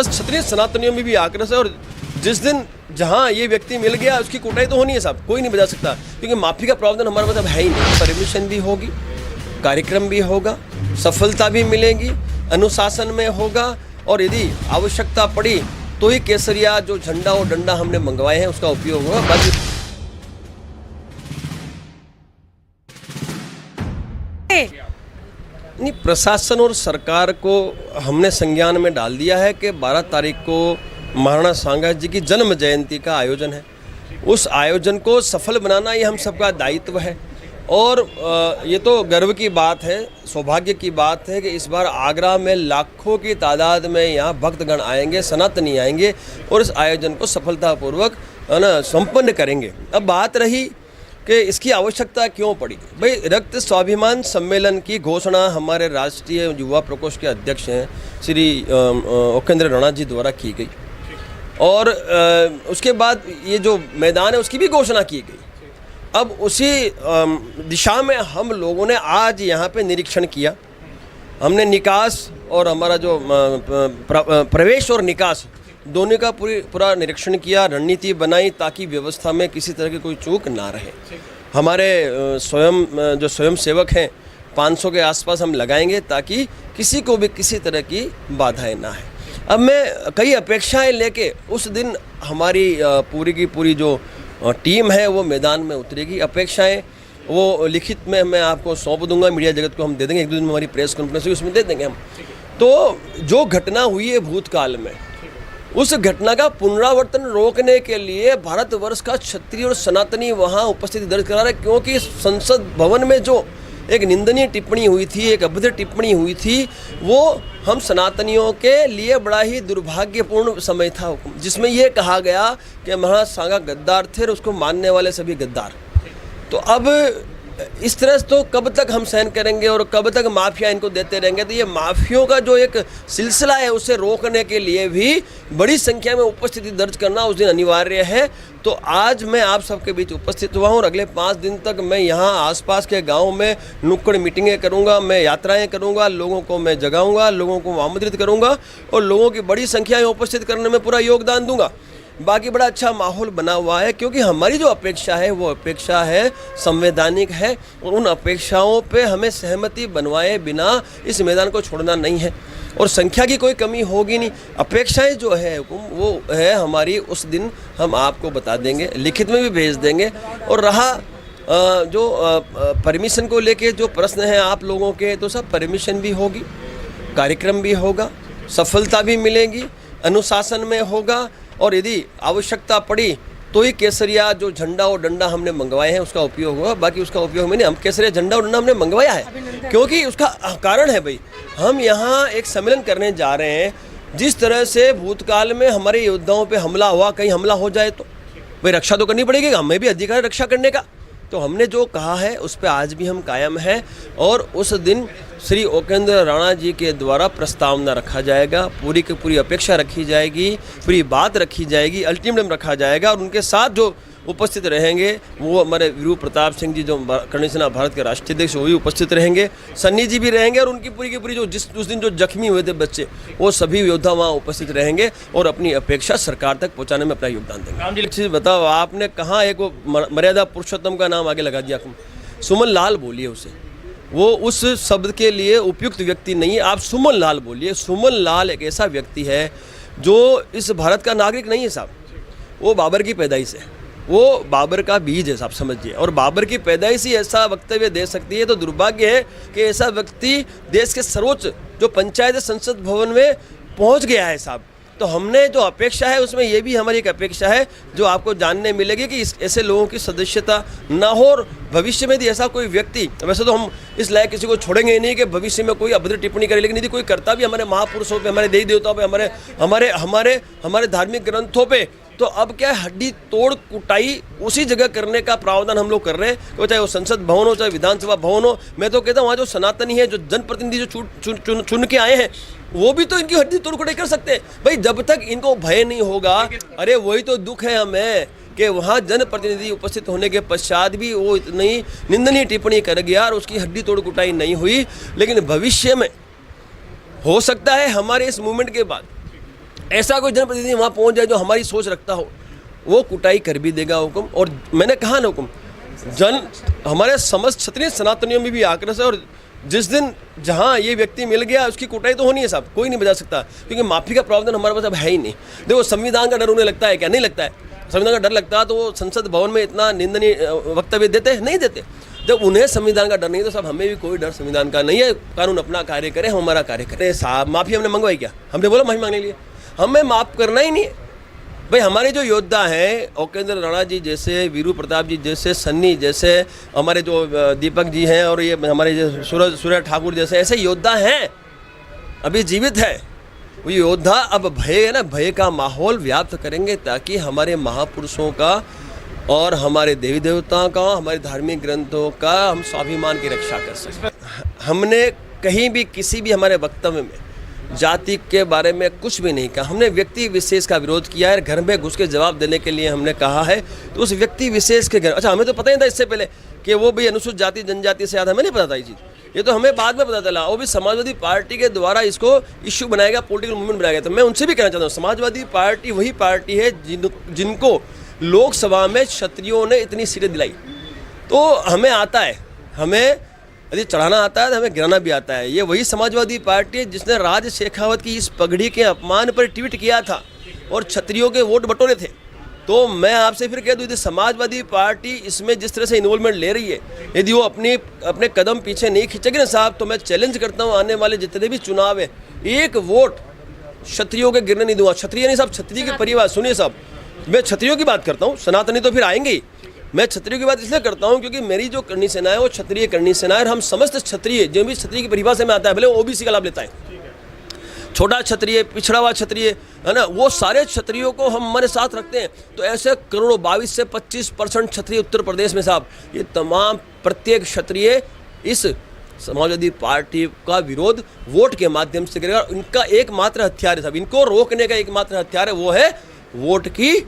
बस क्षत्रिय सनातनियों में भी आक्रोश है। और जिस दिन जहाँ ये व्यक्ति मिल गया उसकी कुटाई तो होनी है साहब, कोई नहीं बजा सकता, क्योंकि माफी का प्रावधान हमारे पास अब है ही नहीं। परमिशन भी होगी, कार्यक्रम भी होगा, सफलता भी मिलेगी, अनुशासन में होगा, और यदि आवश्यकता पड़ी तो ही केसरिया जो झंडा और डंडा हमने मंगवाए हैं उसका उपयोग होगा। बाकी नहीं, प्रशासन और सरकार को हमने संज्ञान में डाल दिया है कि 12 तारीख को महाराणा सांगा जी की जन्म जयंती का आयोजन है। उस आयोजन को सफल बनाना ये हम सबका दायित्व है। और ये तो गर्व की बात है, सौभाग्य की बात है कि इस बार आगरा में लाखों की तादाद में यहाँ भक्तगण आएंगे, सनातनी आएंगे और इस आयोजन को सफलतापूर्वक संपन्न करेंगे। अब बात रही कि इसकी आवश्यकता क्यों पड़ी। भाई, रक्त स्वाभिमान सम्मेलन की घोषणा हमारे राष्ट्रीय युवा प्रकोष्ठ के अध्यक्ष हैं श्री ओकेंद्र राणा जी द्वारा की गई, और उसके बाद ये जो मैदान है उसकी भी घोषणा की गई। अब उसी दिशा में हम लोगों ने आज यहाँ पे निरीक्षण किया। हमने निकास और हमारा जो प्रवेश और निकास दोनों का पूरा निरीक्षण किया, रणनीति बनाई ताकि व्यवस्था में किसी तरह की कोई चूक ना रहे। हमारे जो स्वयं सेवक हैं 500 के आसपास हम लगाएंगे ताकि किसी को भी किसी तरह की बाधाएं ना है। अब मैं कई अपेक्षाएं लेके उस दिन हमारी पूरी की पूरी जो टीम है वो मैदान में उतरेगी। अपेक्षाएं वो लिखित में मैं आपको सौंप दूंगा, मीडिया जगत को हम दे देंगे, एक दो दिन में हमारी प्रेस कॉन्फ्रेंस हुई उसमें दे देंगे हम। तो जो घटना हुई है भूतकाल में, उस घटना का पुनरावर्तन रोकने के लिए भारतवर्ष का क्षत्रिय और सनातनी वहाँ उपस्थिति दर्ज करा रहा है, क्योंकि संसद भवन में जो एक निंदनीय टिप्पणी हुई थी, एक अभद्र टिप्पणी हुई थी, वो हम सनातनियों के लिए बड़ा ही दुर्भाग्यपूर्ण समय था, जिसमें ये कहा गया कि महाराणा सांगा गद्दार थे और उसको मानने वाले सभी गद्दार। तो अब इस तरह से तो कब तक हम सहन करेंगे और कब तक माफिया इनको देते रहेंगे। तो ये माफियों का जो एक सिलसिला है उसे रोकने के लिए भी बड़ी संख्या में उपस्थिति दर्ज करना उस दिन अनिवार्य है। तो आज मैं आप सबके बीच उपस्थित हुआ हूँ और अगले 5 दिन तक मैं यहाँ आसपास के गाँव में नुक्कड़ मीटिंगें करूँगा, मैं यात्राएँ करूँगा, लोगों को मैं जगाऊँगा, लोगों को आमंत्रित करूँगा और लोगों की बड़ी संख्या में उपस्थित करने में पूरा योगदान दूँगा। बाकी बड़ा अच्छा माहौल बना हुआ है, क्योंकि हमारी जो अपेक्षा है वो अपेक्षा है संवैधानिक है और उन अपेक्षाओं पे हमें सहमति बनवाए बिना इस मैदान को छोड़ना नहीं है। और संख्या की कोई कमी होगी नहीं। अपेक्षाएं जो है वो है हमारी, उस दिन हम आपको बता देंगे, लिखित में भी भेज देंगे। और रहा जो परमिशन को लेके जो प्रश्न हैं आप लोगों के, तो सब परमिशन भी होगी, कार्यक्रम भी होगा, सफलता भी मिलेगी, अनुशासन में होगा, और यदि आवश्यकता पड़ी तो ही केसरिया जो झंडा और डंडा हमने मंगवाए हैं उसका उपयोग होगा। बाकी उसका उपयोग में नहीं, हम केसरिया झंडा और डंडा हमने मंगवाया है क्योंकि उसका कारण है भाई, हम यहाँ एक सम्मेलन करने जा रहे हैं। जिस तरह से भूतकाल में हमारे योद्धाओं पे हमला हुआ, कहीं हमला हो जाए तो भाई रक्षा तो करनी पड़ेगी, हमें भी अधिकार है रक्षा करने का। तो हमने जो कहा है उस पर आज भी हम कायम हैं और उस दिन श्री ओकेंद्र राणा जी के द्वारा प्रस्तावना रखा जाएगा, पूरी की पूरी अपेक्षा रखी जाएगी, पूरी बात रखी जाएगी, अल्टीमेटम रखा जाएगा। और उनके साथ जो उपस्थित रहेंगे वो हमारे वीरू प्रताप सिंह जी जो करणी सेना भारत के राष्ट्रीय अध्यक्ष वो भी उपस्थित रहेंगे, सन्नी जी भी रहेंगे, और उनकी पूरी की पूरी जो उस दिन जो जख्मी हुए थे बच्चे वो सभी योद्धा वहाँ उपस्थित रहेंगे और अपनी अपेक्षा सरकार तक पहुँचाने में अपना योगदान देंगे। एक चीज़ बताओ, आपने कहाँ एक वो मर्यादा पुरुषोत्तम का नाम आगे लगा दिया, सुमन लाल बोलिए उसे, वो उस शब्द के लिए उपयुक्त व्यक्ति नहीं है, आप सुमन लाल बोलिए। सुमन लाल एक ऐसा व्यक्ति है जो इस भारत का नागरिक नहीं है साहब, वो बाबर की पैदाइश है, वो बाबर का बीज है साहब, समझिए। और बाबर की पैदाइश ही ऐसा वक्तव्य दे सकती है, तो दुर्भाग्य है कि ऐसा व्यक्ति देश के सर्वोच्च जो पंचायत संसद भवन में पहुंच गया है साहब। तो हमने जो अपेक्षा है उसमें ये भी हमारी एक अपेक्षा है जो आपको जानने मिलेगी कि ऐसे लोगों की सदस्यता ना हो, और भविष्य में यदि ऐसा कोई व्यक्ति, वैसे तो हम इस लायक किसी को छोड़ेंगे ही नहीं कि भविष्य में कोई अभद्र टिप्पणी करे, लेकिन यदि कोई करता भी हमारे महापुरुषों पे, हमारे देवी देवताओं पे, हमारे धार्मिक ग्रंथों पे, तो अब क्या है, हड्डी तोड़ कुटाई उसी जगह करने का प्रावधान हम लोग कर रहे हैं, तो चाहे वो संसद भवन हो, चाहे विधानसभा भवन हो। मैं तो कहता हूँ वहाँ जो सनातनी है, जो जनप्रतिनिधि जो चुन के आए हैं, वो भी तो इनकी हड्डी तोड़ कुटाई कर सकते हैं भाई, जब तक इनको भय नहीं होगा। अरे वही तो दुख है हमें कि वहाँ जनप्रतिनिधि उपस्थित होने के पश्चात भी वो इतनी निंदनीय टिप्पणी कर गया और उसकी हड्डी तोड़ कुटाई नहीं हुई। लेकिन भविष्य में हो सकता है हमारे इस मूवमेंट के बाद ऐसा कोई जनप्रतिनिधि वहाँ पहुँच जाए जो हमारी सोच रखता हो, वो कुटाई कर भी देगा हुक्म। और मैंने कहा ना हुक्म, हमारे समस्त क्षत्रिय सनातनियों में भी आक्रोश है। और जिस दिन जहाँ ये व्यक्ति मिल गया उसकी कुटाई तो होनी है साहब, कोई नहीं बजा सकता, क्योंकि माफ़ी का प्रावधान हमारे पास अब है ही नहीं। देखो संविधान का डर उन्हें लगता है क्या? नहीं लगता है। संविधान का डर लगता है तो वो संसद भवन में इतना निंदनीय वक्तव्य देते? नहीं देते। जब उन्हें संविधान का डर नहीं तो साहब हमें भी कोई डर संविधान का नहीं है। कानून अपना कार्य करे, हम हमारा कार्य करें। साहब माफ़ी हमने मंगवाई क्या? हमने बोला माफ़ी मांगने के लिए, हमें माफ़ करना ही नहीं है भाई। हमारे जो योद्धा हैं, ओकेंद्र राणा जी जैसे, वीरू प्रताप जी जैसे, सन्नी जैसे, हमारे जो दीपक जी हैं, और ये हमारे जो सूर्य ठाकुर जैसे ऐसे योद्धा हैं, अभी जीवित है। वो योद्धा अब भय है ना, भय का माहौल व्याप्त करेंगे ताकि हमारे महापुरुषों का और हमारे देवी देवताओं का, हमारे धार्मिक ग्रंथों का हम स्वाभिमान की रक्षा कर सकें। हमने कहीं भी किसी भी हमारे वक्तव्य में जाति के बारे में कुछ भी नहीं कहा। हमने व्यक्ति विशेष का विरोध किया है। घर में घुस के जवाब देने के लिए हमने कहा है तो उस व्यक्ति विशेष के घर, अच्छा हमें तो पता ही था इससे पहले कि वो भी अनुसूचित जाति जनजाति से आता, हमें नहीं पता था ये चीज़, ये तो हमें बाद में पता चला। वो भी समाजवादी पार्टी के द्वारा इसको इश्यू बनाया गया, पॉलिटिकल मूवमेंट बनाया गया। तो मैं उनसे भी कहना चाहता हूँ, समाजवादी पार्टी वही पार्टी है जिनको लोकसभा में क्षत्रियों ने इतनी सीटें दिलाई। तो हमें आता है, हमें यदि चढ़ाना आता है तो हमें गिराना भी आता है। ये वही समाजवादी पार्टी है जिसने राज शेखावत की इस पगड़ी के अपमान पर ट्वीट किया था और क्षत्रियों के वोट बटोरे थे। तो मैं आपसे फिर कह दूँ, यदि समाजवादी पार्टी इसमें जिस तरह से इन्वॉल्वमेंट ले रही है, यदि वो अपने कदम पीछे नहीं खींचेगी ना साहब, तो मैं चैलेंज करता हूँ आने वाले जितने भी चुनाव है, एक वोट क्षत्रियों के गिरने नहीं दूंगा। क्षत्रिय नहीं साहब, क्षत्रिय के परिवार, सुनिए साहब, मैं क्षत्रियों की बात करता हूँ, सनातनी तो फिर आएंगे ही। मैं क्षत्रियों की बात इसलिए करता हूँ क्योंकि मेरी जो करनी सेना है वो क्षत्रिय करनी सेना है, और हम समस्त क्षत्रिय, जो भी क्षत्रिय की परिभाषा में आता है, भले वो ओबीसी का लाभ लेता है, छोटा क्षत्रिय, पिछड़ा हुआ क्षत्रिय है ना, वो सारे क्षत्रियों को हम हमारे साथ रखते हैं। तो ऐसे करोड़ों 22 से 25% क्षत्रिय उत्तर प्रदेश में साहब, ये तमाम प्रत्येक क्षत्रिय इस समाजवादी पार्टी का विरोध वोट के माध्यम से करेगा। इनका एकमात्र हथियार है साहब, इनको रोकने का एकमात्र हथियार है, वो है वोट की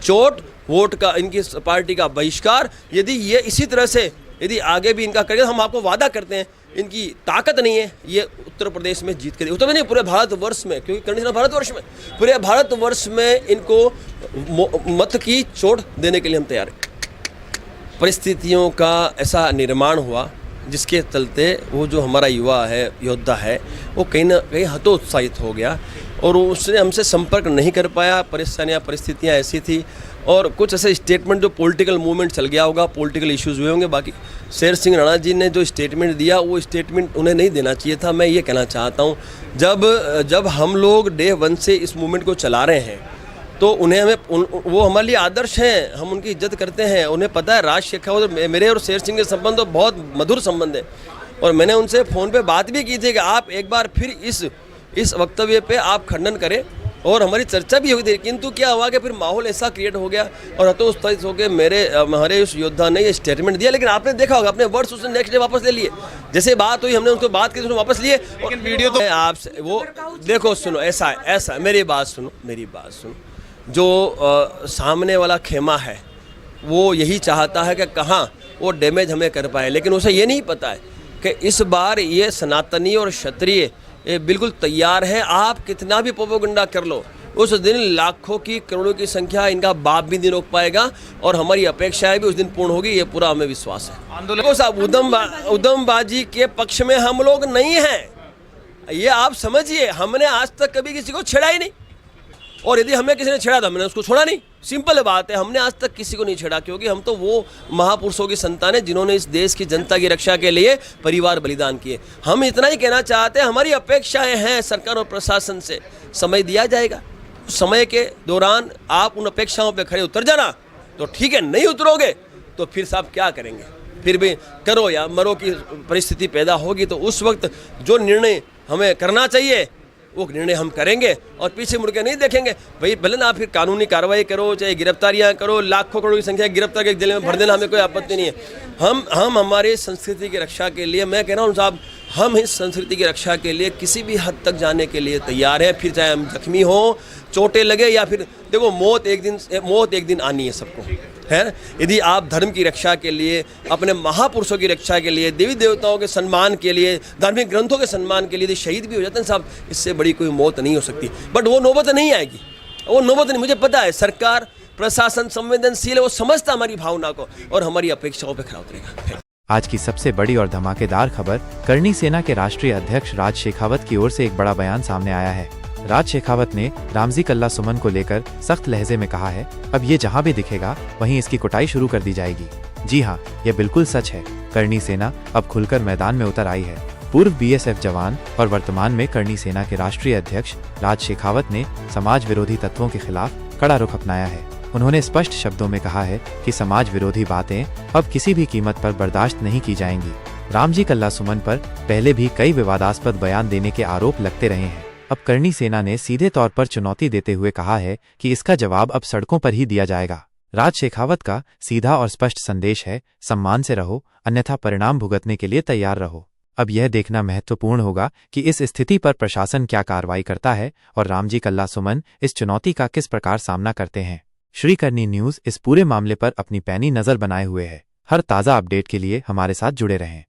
चोट, वोट का, इनकी पार्टी का बहिष्कार। यदि ये इसी तरह से यदि आगे भी इनका करेगा, हम आपको वादा करते हैं, इनकी ताकत नहीं है ये उत्तर प्रदेश में जीत के, उत्तर प्रदेश नहीं पूरे भारतवर्ष में, क्योंकि करनी भारतवर्ष में, पूरे भारतवर्ष में इनको मत की चोट देने के लिए हम तैयार हैं। परिस्थितियों का ऐसा निर्माण हुआ जिसके चलते वो जो हमारा युवा है, योद्धा है, वो कहीं ना कहीं हतोत्साहित हो गया और उसने हमसे संपर्क नहीं कर पाया। परेशानियाँ, परिस्थितियाँ ऐसी थी और कुछ ऐसे स्टेटमेंट जो पॉलिटिकल मूवमेंट चल गया होगा, पॉलिटिकल इश्यूज हुए होंगे। बाकी शेर सिंह राणा जी ने जो स्टेटमेंट दिया, वो स्टेटमेंट उन्हें नहीं देना चाहिए था। मैं ये कहना चाहता हूँ, जब हम लोग डे 1 से इस मूवमेंट को चला रहे हैं तो वो हमारे लिए आदर्श हैं, हम उनकी इज्जत करते हैं। उन्हें पता है राज शेखावत, मेरे और शेर सिंह के संबंध तो बहुत मधुर संबंध है, और मैंने उनसे फ़ोन पे बात भी की थी कि आप एक बार फिर इस वक्तव्य पे आप खंडन करें, और हमारी चर्चा भी हुई थी। किंतु क्या हुआ कि फिर माहौल ऐसा क्रिएट हो गया और हतोत्साहित होकर हमारे उस योद्धा ने ये स्टेटमेंट दिया। लेकिन आपने देखा होगा, अपने वर्ड्स उसने नेक्स्ट डे वापस ले लिए। जैसे बात हुई, हमने उनको बात की, उसने वापस लिए। लेकिन वीडियो तो आपसे वो देखो, सुनो, ऐसा मेरी बात सुनो, जो सामने वाला खेमा है वो यही चाहता है कि कहाँ वो डैमेज हमें कर पाए, लेकिन उसे ये नहीं पता है कि इस बार ये सनातनी और क्षत्रिय ये बिल्कुल तैयार है। आप कितना भी प्रोपेगेंडा कर लो, उस दिन लाखों की, करोड़ों की संख्या इनका बाप भी नहीं रोक पाएगा, और हमारी अपेक्षाएं भी उस दिन पूर्ण होगी, ये पूरा हमें विश्वास है। आंदोलन साहब, उद्यमबाजी के पक्ष में हम लोग नहीं हैं, ये आप समझिए। हमने आज तक कभी किसी को छेड़ा ही नहीं, और यदि हमें किसी ने छेड़ा तो हमने उसको छोड़ा नहीं। सिंपल बात है, हमने आज तक किसी को नहीं छेड़ा, क्योंकि हम तो वो महापुरुषों की संतान हैं जिन्होंने इस देश की जनता की रक्षा के लिए परिवार बलिदान किए। हम इतना ही कहना चाहते हैं, हमारी अपेक्षाएं हैं सरकार और प्रशासन से, समय दिया जाएगा, समय के दौरान आप उन अपेक्षाओं पर खड़े उतर जाना तो ठीक है, नहीं उतरोगे तो फिर साहब क्या करेंगे, फिर भी करो या मरो की परिस्थिति पैदा होगी। तो उस वक्त जो निर्णय हमें करना चाहिए वो निर्णय हम करेंगे, और पीछे मुड़ के नहीं देखेंगे। भाई भले ना आप फिर कानूनी कार्रवाई करो, चाहे गिरफ्तारियां करो, लाखों करोड़ की संख्या गिरफ्तार के जेल में भर देना, हमें कोई आपत्ति नहीं है। हम हमारे संस्कृति की रक्षा के लिए, मैं कह रहा हूँ साहब, हम इस संस्कृति की रक्षा के लिए किसी भी हद तक जाने के लिए तैयार हैं, फिर चाहे हम जख्मी हों, चोटें लगे, या फिर देखो मौत एक दिन आनी है सबको। है ना। यदि आप धर्म की रक्षा के लिए, अपने महापुरुषों की रक्षा के लिए, देवी देवताओं के सम्मान के लिए, धार्मिक ग्रंथों के सम्मान के लिए यदि शहीद भी हो जाते हैं साहब, इससे बड़ी कोई मौत नहीं हो सकती। बट वो नौबत नहीं आएगी, वो नौबत नहीं। मुझे पता है सरकार, प्रशासन संवेदनशील है, वो समझता हमारी भावना को और हमारी अपेक्षाओं पर खरा उतरेगा। आज की सबसे बड़ी और धमाकेदार खबर, करणी सेना के राष्ट्रीय अध्यक्ष राज शेखावत की ओर से एक बड़ा बयान सामने आया है। राज शेखावत ने रामजी कल्ला सुमन को लेकर सख्त लहजे में कहा है, अब ये जहां भी दिखेगा वहीं इसकी कुटाई शुरू कर दी जाएगी। जी हाँ, ये बिल्कुल सच है। करणी सेना अब खुलकर मैदान में उतर आई है। पूर्व बीएसएफ जवान और वर्तमान में करणी सेना के राष्ट्रीय अध्यक्ष राज शेखावत ने समाज विरोधी तत्वों के खिलाफ कड़ा रुख अपनाया है। उन्होंने स्पष्ट शब्दों में कहा है कि समाज विरोधी बातें अब किसी भी कीमत पर बर्दाश्त नहीं की जाएंगी। रामजी कल्ला सुमन पर पहले भी कई विवादास्पद बयान देने के आरोप लगते रहे हैं। अब करणी सेना ने सीधे तौर पर चुनौती देते हुए कहा है कि इसका जवाब अब सड़कों पर ही दिया जाएगा। राज शेखावत का सीधा और स्पष्ट संदेश है, सम्मान से रहो, अन्यथा परिणाम भुगतने के लिए तैयार रहो। अब यह देखना महत्वपूर्ण होगा कि इस स्थिति पर प्रशासन क्या कार्रवाई करता है और रामजी कल्ला सुमन इस चुनौती का किस प्रकार सामना करते हैं। श्री करणी न्यूज़ इस पूरे मामले पर अपनी पैनी नजर बनाए हुए है। हर ताज़ा अपडेट के लिए हमारे साथ जुड़े रहें।